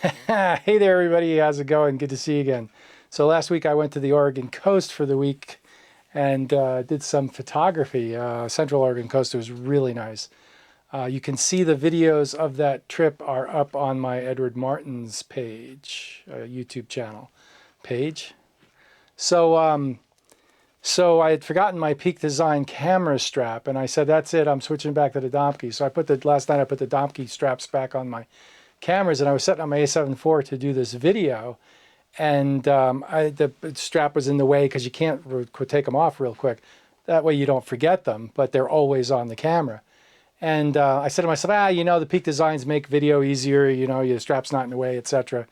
Hey there, everybody. How's it going? Good to see you again. So last week I went to the Oregon coast for the week and did some photography. Central Oregon coast was really nice. You can see the videos of that trip are up on my Edward Martin's page, YouTube channel page. So I had forgotten my Peak Design camera strap, and I said, "That's it. I'm switching back to the Domke." So last night I put the Domke straps back on my cameras, and I was setting up my A7 IV to do this video, and the strap was in the way because you can't take them off real quick. That way you don't forget them, but they're always on the camera. And I said to myself, the Peak Designs make video easier, your strap's not in the way, etc.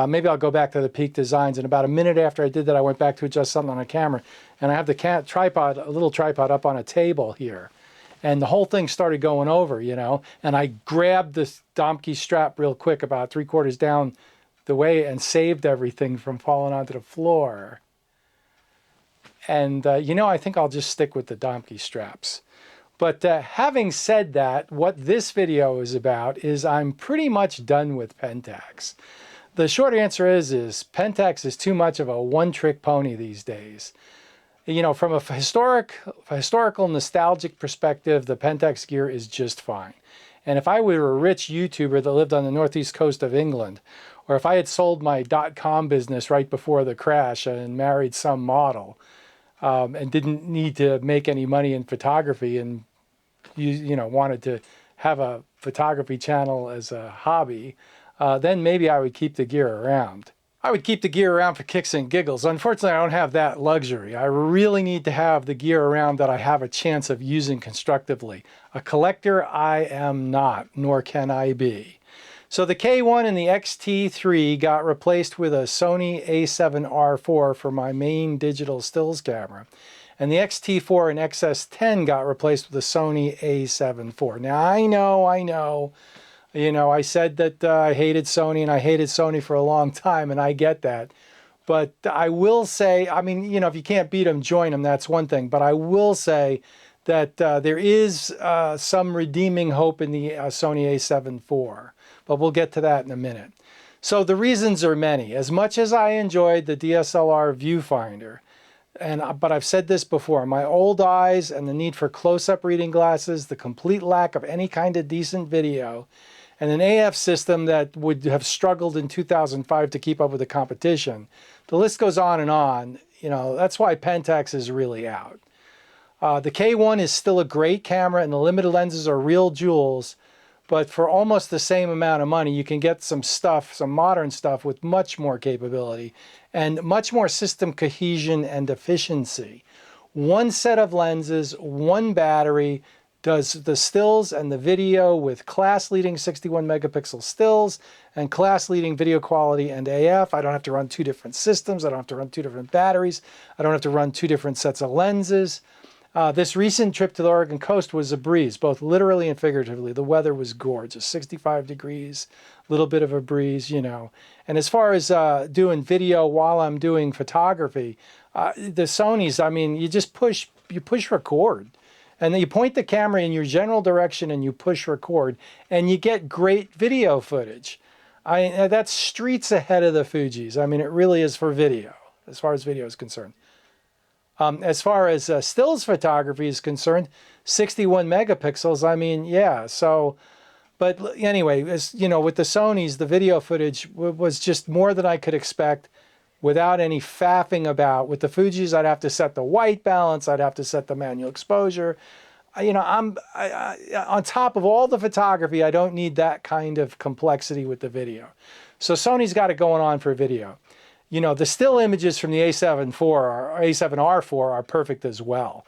Maybe I'll go back to the Peak Designs. And about a minute after I did that, I went back to adjust something on the camera, and I have the a little tripod up on a table here. And the whole thing started going over, and I grabbed this Domke strap real quick about 3/4 down the way and saved everything from falling onto the floor. And, I think I'll just stick with the Domke straps. But having said that, what this video is about is I'm pretty much done with Pentax. The short answer is Pentax is too much of a one-trick pony these days. From a historical nostalgic perspective, the Pentax gear is just fine. And if I were a rich YouTuber that lived on the northeast coast of England, or if I had sold my .com business right before the crash and married some model, and didn't need to make any money in photography and wanted to have a photography channel as a hobby, then maybe I would keep the gear around. I would keep the gear around for kicks and giggles. Unfortunately, I don't have that luxury. I really need to have the gear around that I have a chance of using constructively. A collector I am not, nor can I be. So the K1 and the X-T3 got replaced with a Sony A7R4 for my main digital stills camera. And the X-T4 and XS10 got replaced with the Sony A7 IV. Now, I know. I said that I hated Sony, and I hated Sony for a long time, and I get that. But I will say, if you can't beat them, join them, that's one thing. But I will say that there is some redeeming hope in the Sony A7 IV. But we'll get to that in a minute. So the reasons are many. As much as I enjoyed the DSLR viewfinder, but I've said this before, my old eyes and the need for close-up reading glasses, the complete lack of any kind of decent video, and an AF system that would have struggled in 2005 to keep up with the competition. The list goes on and on. That's why Pentax is really out. The K1 is still a great camera, and the limited lenses are real jewels, but for almost the same amount of money, you can get some modern stuff with much more capability and much more system cohesion and efficiency. One set of lenses, one battery, does the stills and the video with class-leading 61 megapixel stills and class-leading video quality and AF. I don't have to run two different systems. I don't have to run two different batteries. I don't have to run two different sets of lenses. This recent trip to the Oregon coast was a breeze, both literally and figuratively. The weather was gorgeous, 65 degrees, a little bit of a breeze, And as far as doing video while I'm doing photography, the Sonys, you push record. And then you point the camera in your general direction and you push record, and you get great video footage. That's streets ahead of the Fujis. It really is for video, as far as video is concerned. As far as stills photography is concerned, 61 megapixels, but anyway, with the Sonys, the video footage was just more than I could expect without any faffing about. With the Fujis, I'd have to set the white balance, I'd have to set the manual exposure. On top of all the photography, I don't need that kind of complexity with the video. So Sony's got it going on for video. The still images from the A7R4 are perfect as well.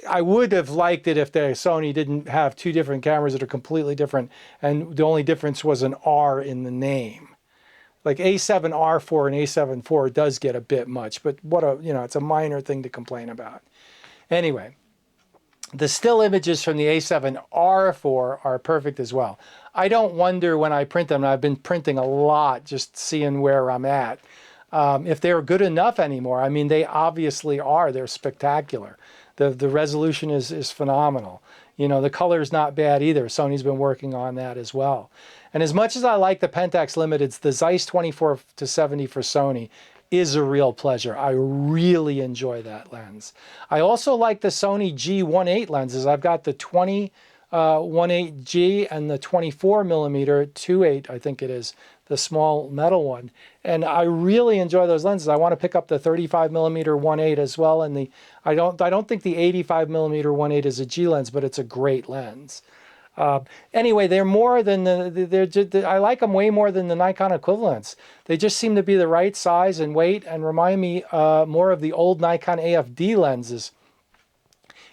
I would have liked it if the Sony didn't have two different cameras that are completely different, and the only difference was an R in the name. Like A7R4 and A7 IV does get a bit much, but it's a minor thing to complain about. Anyway, the still images from the A7R4 are perfect as well. I don't wonder when I print them, and I've been printing a lot, just seeing where I'm at, if they're good enough anymore. They obviously are. They're spectacular. The resolution is phenomenal. The color's not bad either. Sony's been working on that as well. And as much as I like the Pentax Limiteds, the Zeiss 24-70 for Sony is a real pleasure. I really enjoy that lens. I also like the Sony G1.8 lenses. I've got the 1.8G and the 24mm 2.8, I think it is, the small metal one. And I really enjoy those lenses. I want to pick up the 35mm 1.8 as well. And I don't think the 85mm 1.8 is a G lens, but it's a great lens. Anyway, they're more than I like them way more than the Nikon equivalents. They just seem to be the right size and weight and remind me more of the old Nikon AFD lenses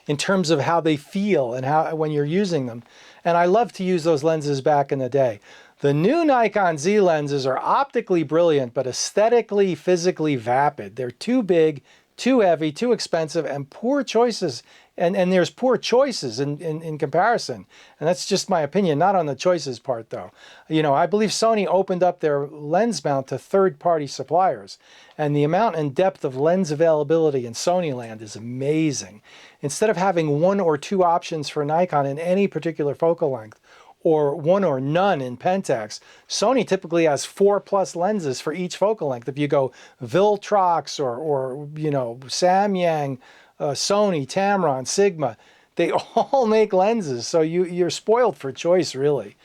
in terms of how they feel and how when you're using them. And I love to use those lenses back in the day. The new Nikon Z lenses are optically brilliant, but aesthetically, physically vapid. They're too big, too heavy, too expensive, and poor choices. And there's poor choices in comparison. And that's just my opinion, not on the choices part though. You know, I believe Sony opened up their lens mount to third-party suppliers. And the amount and depth of lens availability in Sony land is amazing. Instead of having one or two options for Nikon in any particular focal length, or one or none in Pentax, Sony typically has 4+ lenses for each focal length. If you go Viltrox or you know, Samyang, Sony, Tamron, Sigma, they all make lenses, so you're spoiled for choice, really.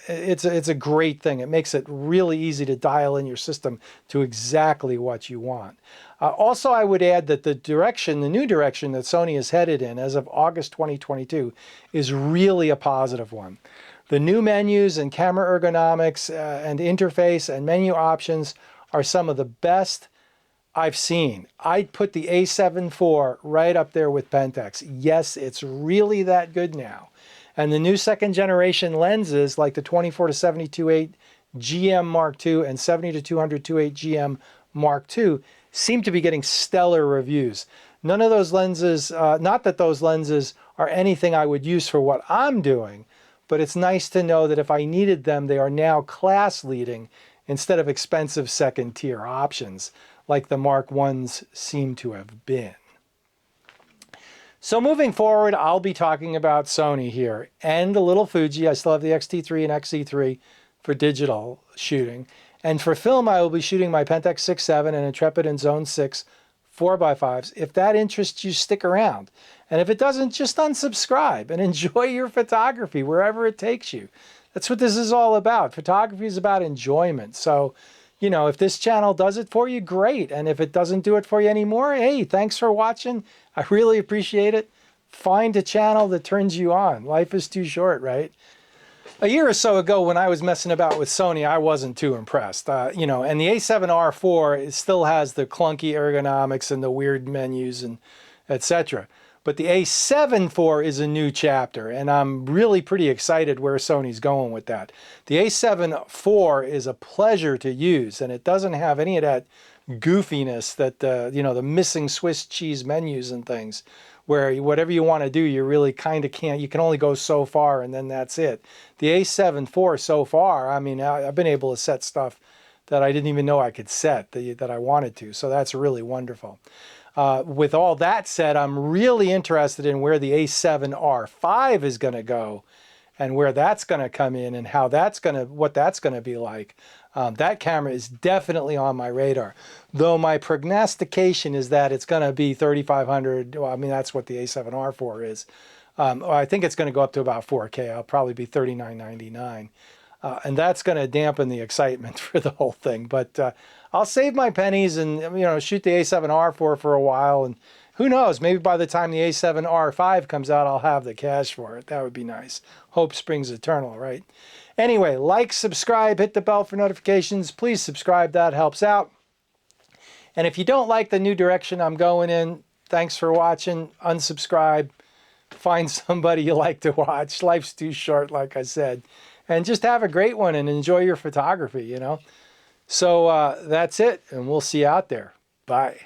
It's a great thing. It makes it really easy to dial in your system to exactly what you want. Also, I would add that the new direction that Sony is headed in as of August 2022 is really a positive one. The new menus and camera ergonomics and interface and menu options are some of the best I've seen. I'd put the A7 IV right up there with Pentax. Yes, it's really that good now. And the new second generation lenses like the 24-70 2.8 GM Mark II and 70-200 2.8 GM Mark II seem to be getting stellar reviews. None of those lenses, not that those lenses are anything I would use for what I'm doing, but it's nice to know that if I needed them, they are now class leading instead of expensive second tier options like the Mark I's seem to have been. So moving forward, I'll be talking about Sony here and the little Fuji. I still have the X-T3 and XE3 for digital shooting. And for film, I will be shooting my Pentax 6.7 and Intrepid and Zone 6 4x5s. If that interests you, stick around. And if it doesn't, just unsubscribe and enjoy your photography wherever it takes you. That's what this is all about. Photography is about enjoyment. So, you know, if this channel does it for you, great. And if it doesn't do it for you anymore, hey, thanks for watching. I really appreciate it. Find a channel that turns you on. Life is too short, right? A year or so ago when I was messing about with Sony, I wasn't too impressed. You know, and the A7R IV still has the clunky ergonomics and the weird menus and etc. But the A7 IV is a new chapter, and I'm really pretty excited where Sony's going with that. The A7 IV is a pleasure to use, and it doesn't have any of that goofiness that, you know, the missing Swiss cheese menus and things, where whatever you want to do, you really kind of can't. You can only go so far, and then that's it. The A7 IV so far, I mean, I've been able to set stuff that I didn't even know I could set that I wanted to, so that's really wonderful. With all that said, I'm really interested in where the A7R5 is going to go and where that's going to come in and how that's going to, what that's going to be like. That camera is definitely on my radar, though my prognostication is that it's going to be 3,500. Well, I mean, that's what the A7R4 is. I think it's going to go up to about 4K. I'll probably be $39.99. And that's going to dampen the excitement for the whole thing. But I'll save my pennies and, you know, shoot the A7R4 for a while. And who knows, maybe by the time the A7R5 comes out, I'll have the cash for it. That would be nice. Hope springs eternal, right? Anyway, like, subscribe, hit the bell for notifications. Please subscribe. That helps out. And if you don't like the new direction I'm going in, thanks for watching. Unsubscribe. Find somebody you like to watch. Life's too short, like I said. And just have a great one and enjoy your photography, you know. So that's it, and we'll see you out there. Bye.